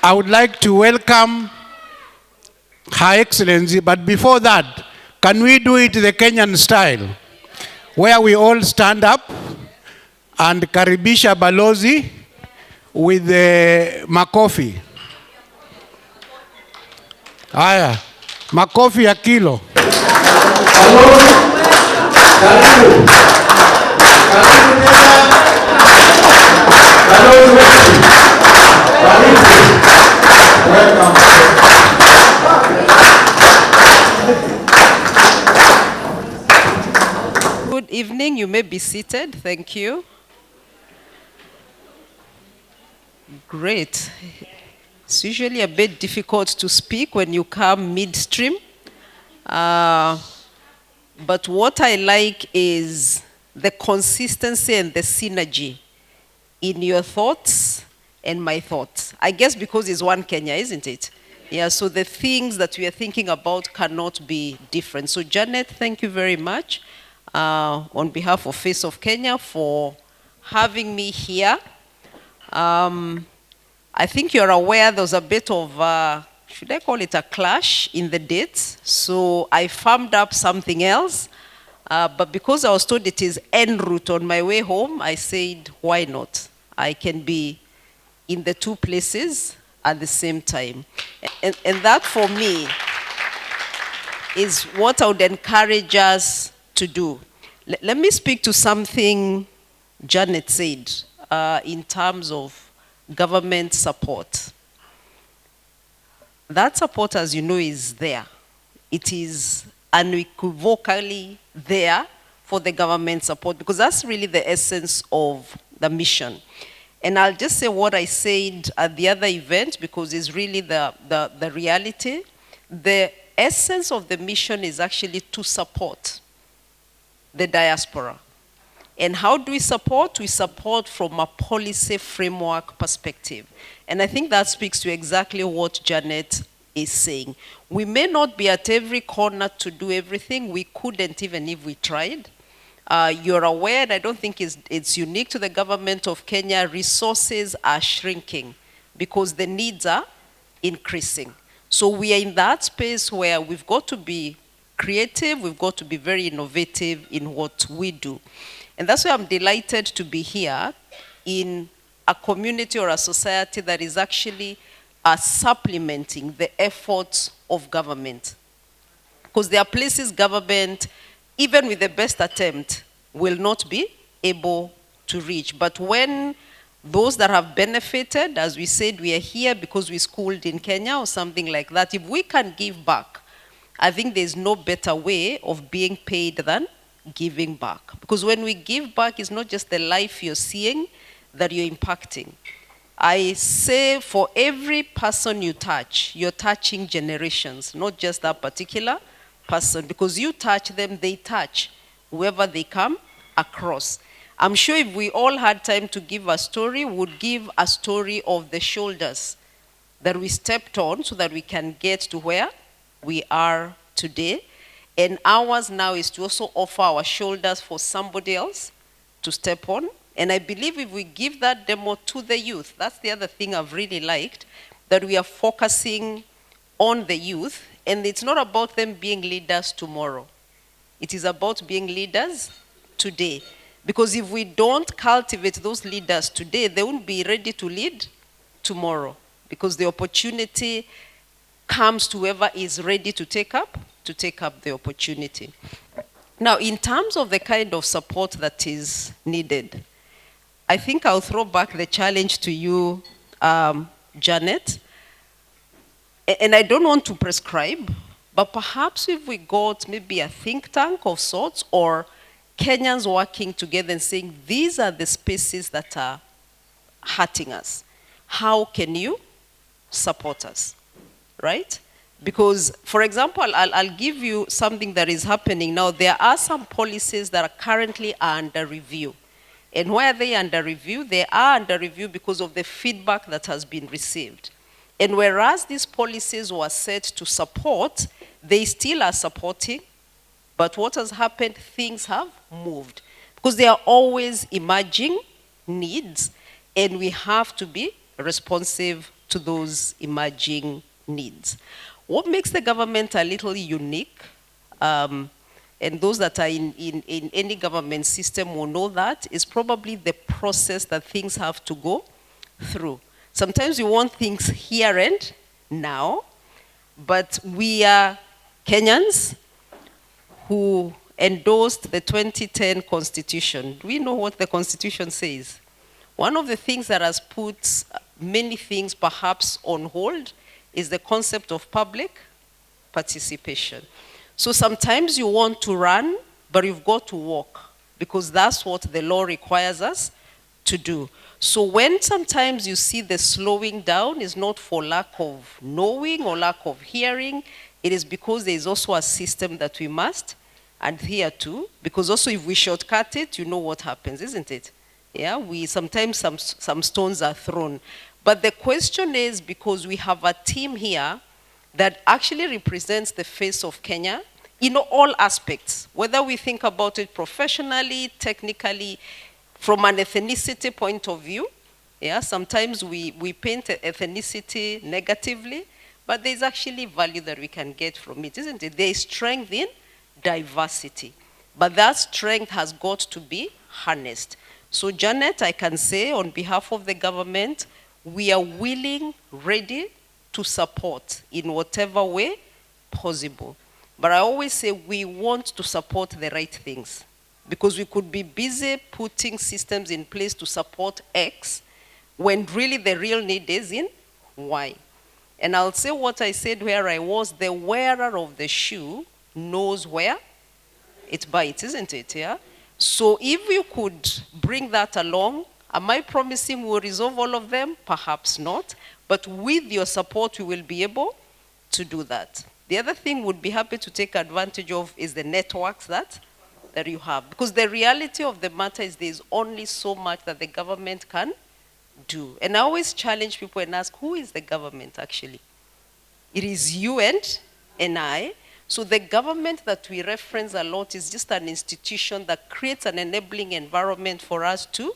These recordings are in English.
I would like to welcome Her Excellency, but before that, can we do it the Kenyan style, where we all stand up and karibisha balozi with the makofi. Haya, makofi ya kilo. Good evening, you may be seated, thank you. Great. It's usually a bit difficult to speak when you come midstream. But what I like is the consistency and the synergy in your thoughts and my thoughts. I guess because it's one Kenya, isn't it? Yeah, so the things that we are thinking about cannot be different. So Janet, thank you very much on behalf of Faceofkenya for having me here. I think you're aware there's a bit of, should I call it a clash in the dates? So I farmed up something else, but because I was told it is en route on my way home, I said, why not? I can be in the two places at the same time. And that for me is what I would encourage us to do. Let me speak to something Janet said in terms of government support. That support, as you know, is there. It is unequivocally there for the government support because that's really the essence of the mission. And I'll just say what I said at the other event because it's really the reality. The essence of the mission is actually to support the diaspora. And how do we support? We support from a policy framework perspective. And I think that speaks to exactly what Janet is saying. We may not be at every corner to do everything. We couldn't even if we tried. You're aware, and I don't think it's unique to the government of Kenya, resources are shrinking because the needs are increasing. So we are in that space where we've got to be creative, we've got to be very innovative in what we do. And that's why I'm delighted to be here in a community or a society that is actually supplementing the efforts of government. Because there are places government, even with the best attempt, will not be able to reach. But when those that have benefited, as we said, we are here because we schooled in Kenya or something like that, if we can give back, I think there's no better way of being paid than giving back. Because when we give back, it's not just the life you're seeing that you're impacting. I say for every person you touch, you're touching generations, not just that particular person. Because you touch them, they touch whoever they come across. I'm sure if we all had time to give a story, we would give a story of the shoulders that we stepped on so that we can get to where we are today. And ours now is to also offer our shoulders for somebody else to step on. And I believe if we give that demo to the youth, that's the other thing I've really liked, that we are focusing on the youth. And it's not about them being leaders tomorrow. It is about being leaders today. Because if we don't cultivate those leaders today, they won't be ready to lead tomorrow. Because the opportunity comes to whoever is ready to take up the opportunity. Now, in terms of the kind of support that is needed, I think I'll throw back the challenge to you, Janet. And I don't want to prescribe, but perhaps if we got maybe a think tank of sorts or Kenyans working together and saying, these are the spaces that are hurting us. How can you support us, right? Because, for example, I'll give you something that is happening now. There are some policies that are currently under review. And why are they under review? They are under review because of the feedback that has been received. And whereas these policies were set to support, they still are supporting. But what has happened, things have moved. Because there are always emerging needs, and we have to be responsive to those emerging needs. What makes the government a little unique, and those that are in any government system will know that, is probably the process that things have to go through. Sometimes we want things here and now, but we are Kenyans who endorsed the 2010 Constitution. Do we know what the Constitution says? One of the things that has put many things perhaps on hold is the concept of public participation. So sometimes you want to run, but you've got to walk, because that's what the law requires us to do. So when sometimes you see the slowing down is not for lack of knowing or lack of hearing, it is because there is also a system that we must adhere to, because also if we shortcut it, you know what happens, isn't it? Yeah, sometimes some stones are thrown. But the question is, because we have a team here that actually represents the face of Kenya in all aspects, whether we think about it professionally, technically, from an ethnicity point of view. Yeah, sometimes we paint ethnicity negatively, but there's actually value that we can get from it, isn't it? There is strength in diversity, but that strength has got to be harnessed. So Janet, I can say on behalf of the government, we are willing, ready to support in whatever way possible. But I always say we want to support the right things, because we could be busy putting systems in place to support X when really the real need is in Y. And I'll say what I said where I was, the wearer of the shoe knows where it bites, isn't it? Yeah. So if you could bring that along, am I promising we'll resolve all of them? Perhaps not. But with your support, we will be able to do that. The other thing we'd be happy to take advantage of is the networks that you have. Because the reality of the matter is there's only so much that the government can do. And I always challenge people and ask, who is the government actually? It is you and I. So the government that we reference a lot is just an institution that creates an enabling environment for us to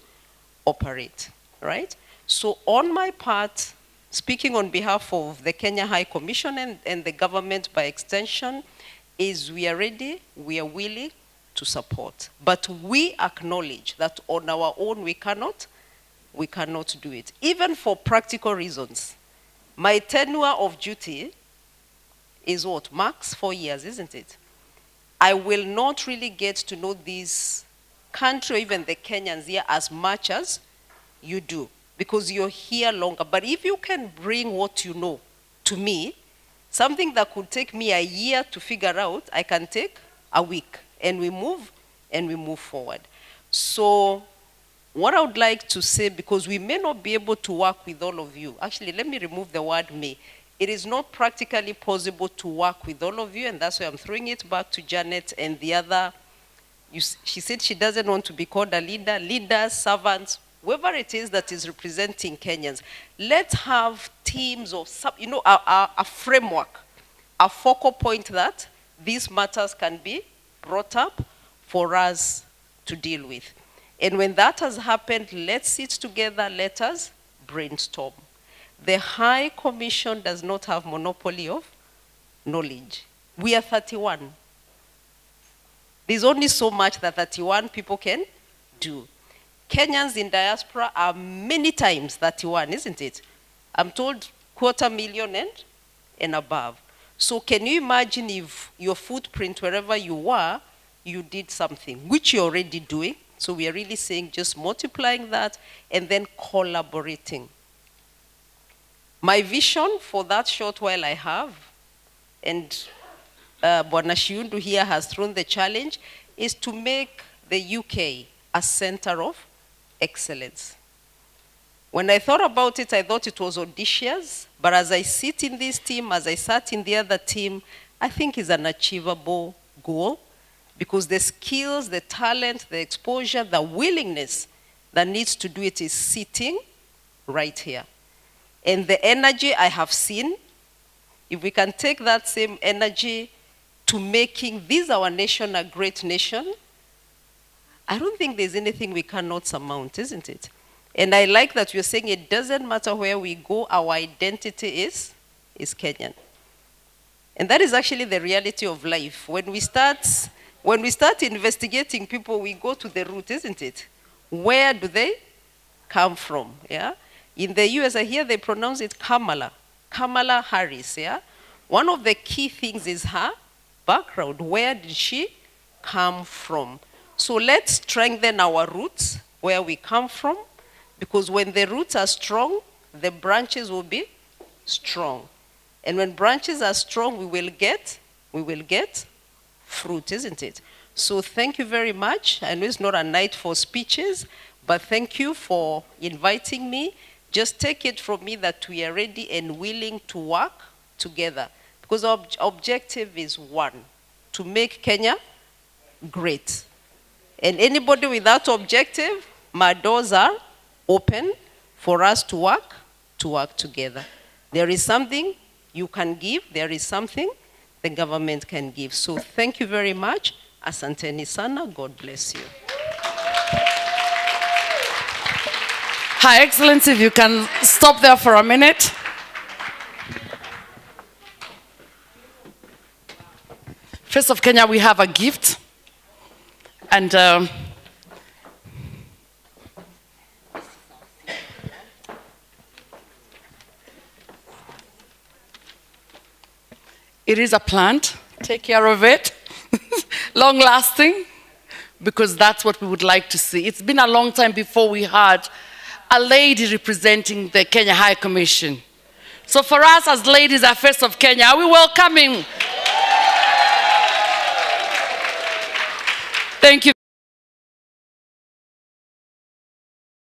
operate, right? So on my part, speaking on behalf of the Kenya High Commission and the government by extension, is we are ready, we are willing to support. But we acknowledge that on our own we cannot do it. Even for practical reasons. My tenure of duty is what? Max 4 years, isn't it? I will not really get to know this country, or even the Kenyans here, as much as you do, because you're here longer. But if you can bring what you know to me, something that could take me a year to figure out, I can take a week, and we move forward. So what I would like to say, because we may not be able to work with all of you, actually let me remove the word may. It is not practically possible to work with all of you, and that's why I'm throwing it back to Janet and the other. She said she doesn't want to be called a leader, leaders, servants, whoever it is that is representing Kenyans. Let's have teams or a framework, a focal point that these matters can be brought up for us to deal with. And when that has happened, let's sit together, let us brainstorm. The High Commission does not have monopoly of knowledge. We are 31. There's only so much that 31 people can do. Kenyans in diaspora are many times 31, isn't it? I'm told 250,000 and above. So can you imagine if your footprint, wherever you were, you did something, which you're already doing. So we are really saying just multiplying that and then collaborating. My vision for that short while I have, and Bwana Shiundu here has thrown the challenge, is to make the UK a center of excellence. When I thought about it, I thought it was audacious, but as I sit in this team, as I sat in the other team, I think it's an achievable goal, because the skills, the talent, the exposure, the willingness that needs to do it is sitting right here. And the energy I have seen, if we can take that same energy to making this our nation a great nation, I don't think there's anything we cannot surmount, isn't it? And I like that you're saying it doesn't matter where we go, our identity is Kenyan. And that is actually the reality of life. When we start investigating people, we go to the root, isn't it? Where do they come from? Yeah. In the US, I hear they pronounce it Kamala Harris. Yeah. One of the key things is her background. Where did she come from? So let's strengthen our roots, where we come from, because when the roots are strong, the branches will be strong. And when branches are strong, we will get fruit, isn't it? So thank you very much. I know it's not a night for speeches, but thank you for inviting me. Just take it from me that we are ready and willing to work together. Because our objective is one, to make Kenya great. And anybody with that objective, my doors are open for us to work together. There is something you can give, there is something the government can give. So thank you very much. Asanteni sana. God bless you. Her Excellency, if you can stop there for a minute. Face of Kenya, we have a gift. And it is a plant. Take care of it. Long lasting, because that's what we would like to see. It's been a long time before we had a lady representing the Kenya High Commission. So for us as ladies at Face of Kenya, are we welcoming? Thank you.